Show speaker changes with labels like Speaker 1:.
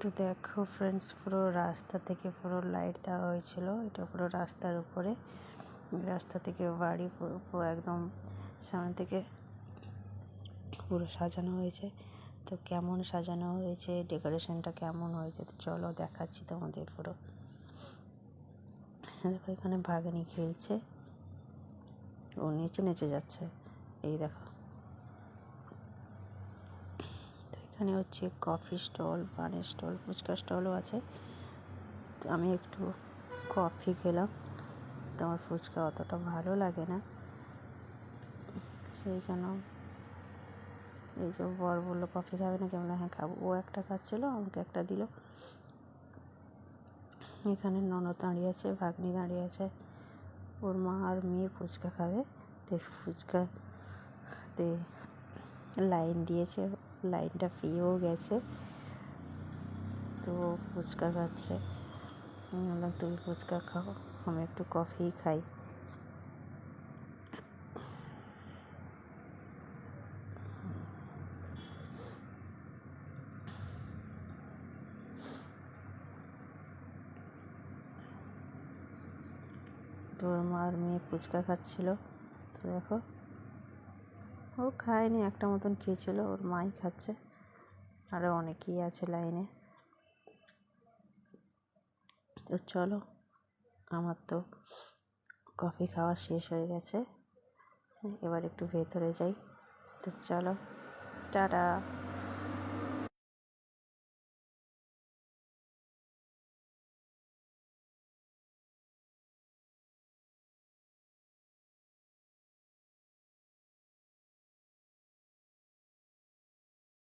Speaker 1: তো দেখো ফ্রেন্ডস, পুরো রাস্তা থেকে পুরো লাইট দেওয়া হয়েছিল। এটা পুরো রাস্তার উপরে, রাস্তা থেকে বাড়ি পুরো একদম সামনে থেকে পুরো সাজানো হয়েছে। তো কেমন সাজানো হয়েছে, ডেকোরেশনটা কেমন হয়েছে, তো চলো দেখাচ্ছি তোমাদের পুরো। দেখো এখানে ভাগ্নি খেলছে, ও নেচে নেচে যাচ্ছে, এই দেখো। তো এখানে হচ্ছে কফি স্টল, পানের স্টল, ফুচকা স্টলও আছে। তো আমি একটু কফি খেলাম, তো আমার ফুচকা অতটা ভালো লাগে না, সেই জন্য এই যে বর বললো কফি খাবে না, কেমন? হ্যাঁ খাবো। ও একটা খাচ্ছিলো, আমাকে একটা দিল। এখানে ননদ দাঁড়িয়ে আছে, ভাগ্নি দাঁড়িয়ে আছে, ওর মা আর মেয়ে ফুচকা খাবে। তো ফুচকাতে লাইন দিয়েছে, লাইনটা পেয়েও গেছে, তো ফুচকা খাচ্ছে। বললাম তুমি ফুচকা খাও, আমি একটু কফি খাই। তো ওর মা আর মেয়ে ফুচকা খাচ্ছিল। তো দেখো, ও খায়নি, একটা মতন খেয়েছিল, ওর মাই খাচ্ছে, আরও অনেকেই আছে লাইনে। তো চলো, আমার তো কফি খাওয়া শেষ হয়ে গেছে, এবার একটু ভেতরে যাই। তো চলো, টাটা।